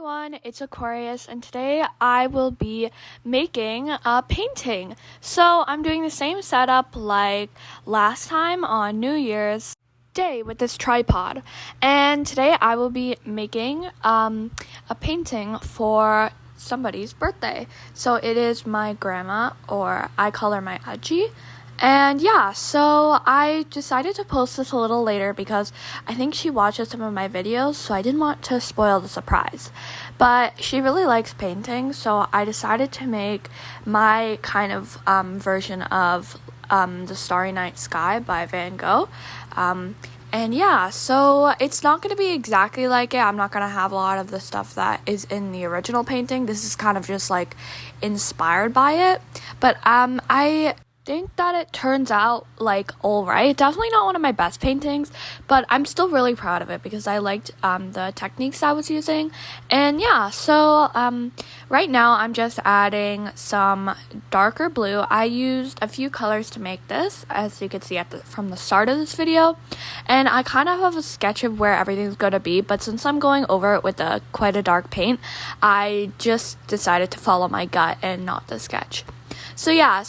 everyone, it's Aquarius, and today I will be making a painting. So I'm doing the same setup like last time on New Year's Day with this tripod, and today I will be making a painting for somebody's birthday. So it is my grandma, or I call her my Aji. And yeah, so I decided to post this a little later because I think she watches some of my videos, so I didn't want to spoil the surprise. But she really likes painting, so I decided to make my kind of version of The Starry Night Sky by Van Gogh. And yeah, so it's not going to be exactly like it. I'm not going to have a lot of the stuff that is in the original painting. This is kind of just like inspired by it. But I think that it turns out like alright. Definitely not one of my best paintings, but I'm still really proud of it because I liked the techniques I was using. And yeah, so right now I'm just adding some darker blue. I used a few colors to make this, as you can see from the start of this video, and I kind of have a sketch of where everything's going to be, but since I'm going over it with quite a dark paint, I just decided to follow my gut and not the sketch. So yeah,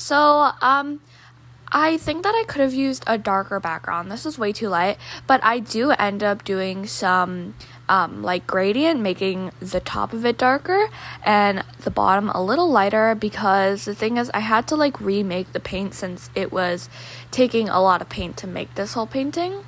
I think that I could have used a darker background. This is way too light, but I do end up doing some like gradient, making the top of it darker and the bottom a little lighter, because the thing is I had to like remake the paint since it was taking a lot of paint to make this whole painting.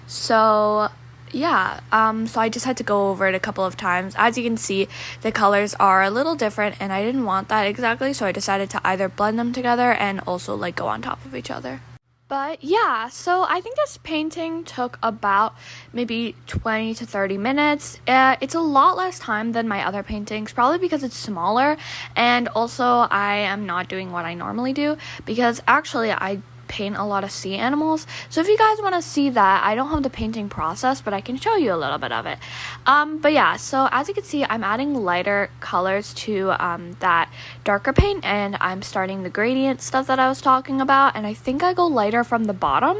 So yeah, so I just had to go over it a couple of times. As you can see, the colors are a little different and I didn't want that exactly, so I decided to either blend them together and also like go on top of each other. But yeah, so I think this painting took about maybe 20 to 30 minutes. It's a lot less time than my other paintings, probably because it's smaller, and also I am not doing what I normally do, because actually I paint a lot of sea animals. So if you guys want to see that, I don't have the painting process, but I can show you a little bit of it. But yeah, so as you can see, I'm adding lighter colors to that darker paint, and I'm starting the gradient stuff that I was talking about, and I think I go lighter from the bottom.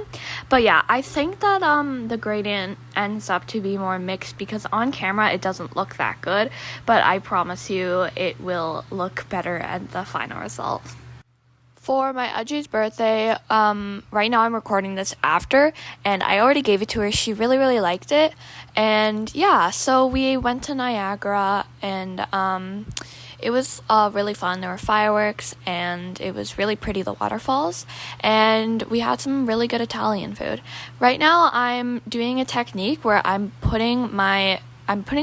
But yeah, I think that the gradient ends up to be more mixed because on camera it doesn't look that good, but I promise you it will look better at the final result. For my Aji's birthday, right now I'm recording this after, and I already gave it to her. She really, really liked it. And yeah, so we went to Niagara, and it was really fun. There were fireworks, and it was really pretty, the waterfalls, and we had some really good Italian food. Right now I'm doing a technique where I'm putting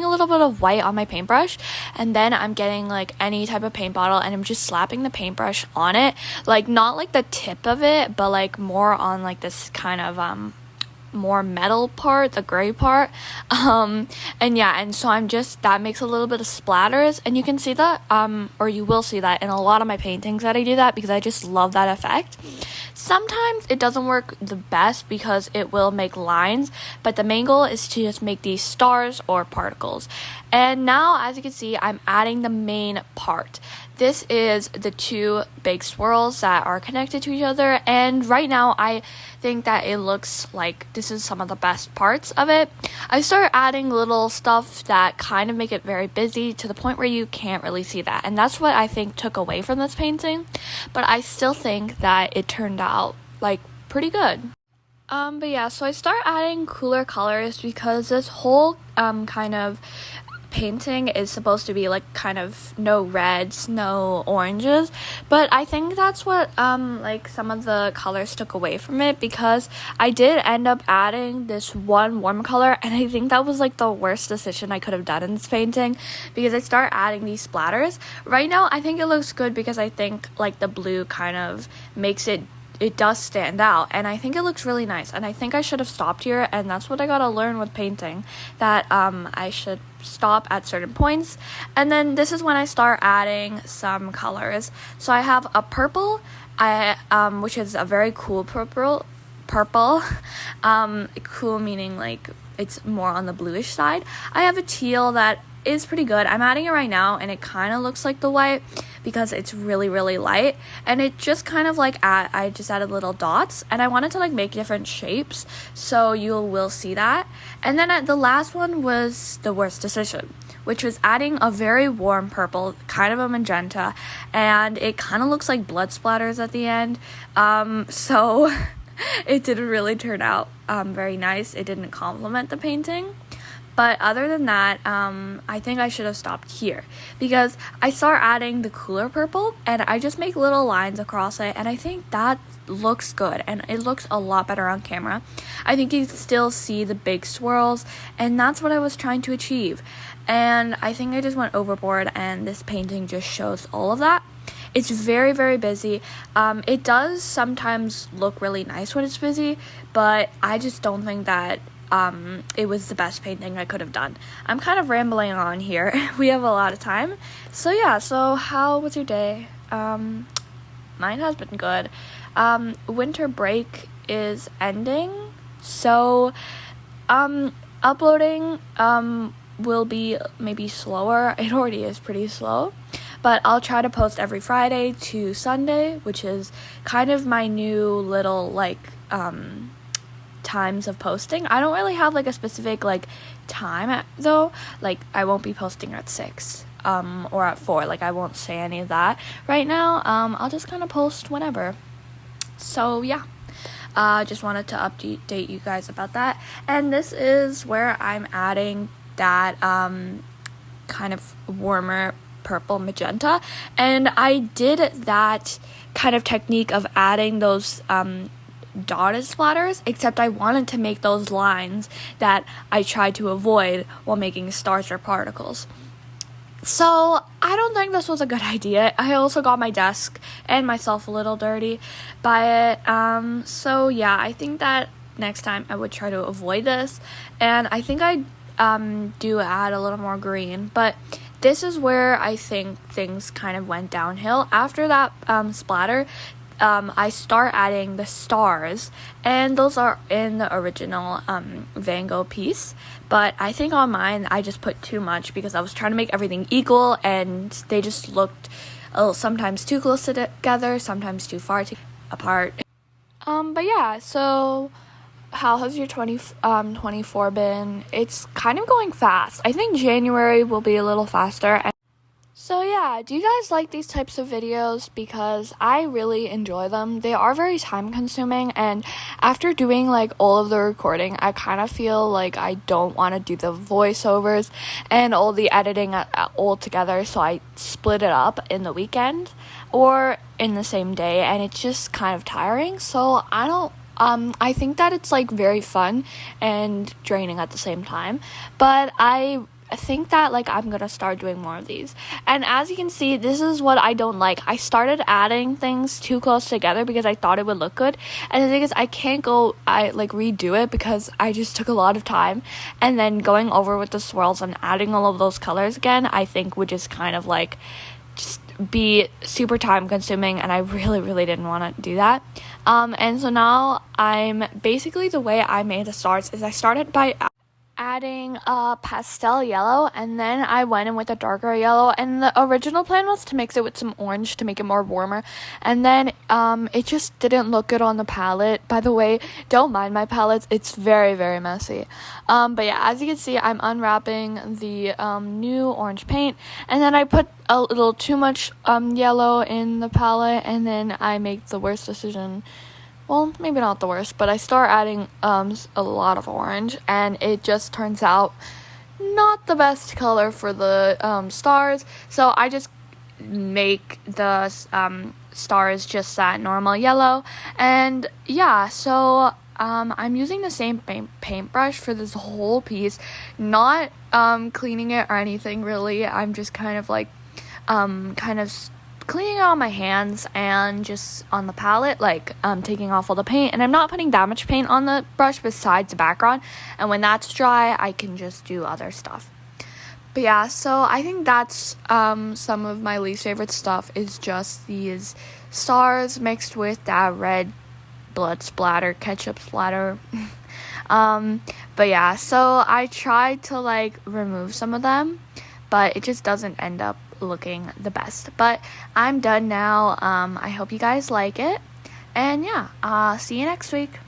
a little bit of white on my paintbrush, and then I'm getting like any type of paint bottle and I'm just slapping the paintbrush on it, like not like the tip of it, but like more on like this kind of more metal part, the gray part, and yeah, and so that makes a little bit of splatters, and you can see that or you will see that in a lot of my paintings that I do that, because I just love that effect. Sometimes it doesn't work the best because it will make lines, but the main goal is to just make these stars or particles. And now, as you can see, I'm adding the main part. This is the two big swirls that are connected to each other, and right now I think that it looks like this is some of the best parts of it. I started adding little stuff that kind of make it very busy to the point where you can't really see that, and that's what I think took away from this painting, but I still think that it turned out like pretty good. But yeah, so I start adding cooler colors because this whole kind of painting is supposed to be like kind of no reds, no oranges, but I think that's what like some of the colors took away from it, because I did end up adding this one warm color, and I think that was like the worst decision I could have done in this painting, because I start adding these splatters. Right now I think it looks good because I think like the blue kind of makes it does stand out, and I think it looks really nice, and I think I should have stopped here, and that's what I gotta learn with painting, that I should stop at certain points, and then this is when I start adding some colors. So I have a purple, which is a very cool purple, cool meaning like it's more on the bluish side. I have a teal that is pretty good. I'm adding it right now, and it kind of looks like the white because it's really, really light, and it just kind of like I just added little dots, and I wanted to like make different shapes, so you will see that. And then the last one was the worst decision, which was adding a very warm purple, kind of a magenta, and it kind of looks like blood splatters at the end. So it didn't really turn out very nice. It didn't complement the painting. But other than that, I think I should have stopped here because I start adding the cooler purple and I just make little lines across it, and I think that looks good and it looks a lot better on camera. I think you still see the big swirls, and that's what I was trying to achieve. And I think I just went overboard, and this painting just shows all of that. It's very, very busy. It does sometimes look really nice when it's busy, but I just don't think that it was the best painting I could have done. I'm kind of rambling on here. We have a lot of time. So yeah, so how was your day? Mine has been good. Winter break is ending, so uploading will be maybe slower. It already is pretty slow, but I'll try to post every Friday to Sunday, which is kind of my new little times of posting. I don't really have a specific time though. I won't be posting at 6 or at 4. I won't say any of that right now. I'll just kind of post whenever. So yeah, just wanted to update you guys about that. And this is where I'm adding that kind of warmer purple magenta, and I did that kind of technique of adding those dotted splatters, except I wanted to make those lines that I tried to avoid while making stars or particles. So I don't think this was a good idea. I also got my desk and myself a little dirty by it. So yeah, I think that next time I would try to avoid this, and I think I do add a little more green, but this is where I think things kind of went downhill. After that splatter, I start adding the stars, and those are in the original Van Gogh piece, but I think on mine I just put too much because I was trying to make everything equal, and they just looked sometimes too close together, sometimes too far apart. But yeah, so how has your 24 been? It's kind of going fast. I think January will be a little faster. So yeah, do you guys like these types of videos? Because I really enjoy them. They are very time consuming, and after doing all of the recording, I kind of feel like I don't want to do the voiceovers and all the editing all together, so I split it up in the weekend or in the same day, and it's just kind of tiring. So I think that it's very fun and draining at the same time, but I think that I'm gonna start doing more of these. And as you can see, this is what I don't like. I started adding things too close together because I thought it would look good, and the thing is I can't redo it because I just took a lot of time, and then going over with the swirls and adding all of those colors again, I think would just kind of just be super time consuming, and I really didn't want to do that. And so now basically the way I made the stars is I started by adding a pastel yellow, and then I went in with a darker yellow, and the original plan was to mix it with some orange to make it more warmer, and then it just didn't look good on the palette. By the way, don't mind my palettes, it's very messy. But yeah, as you can see, I'm unwrapping the new orange paint, and then I put a little too much yellow in the palette, and then I make the worst decision. Well, maybe not the worst, but I start adding a lot of orange, and it just turns out not the best color for the stars. So I just make the stars just that normal yellow, and yeah, so I'm using the same paintbrush for this whole piece, not cleaning it or anything really. I'm just kind of cleaning it on my hands and just on the palette, taking off all the paint, and I'm not putting that much paint on the brush besides the background, and when that's dry I can just do other stuff. But yeah, so I think that's some of my least favorite stuff is just these stars mixed with that red blood splatter, ketchup splatter. But yeah, so I tried to remove some of them, but it just doesn't end up looking the best. But I'm done now. I hope you guys like it, and yeah, see you next week.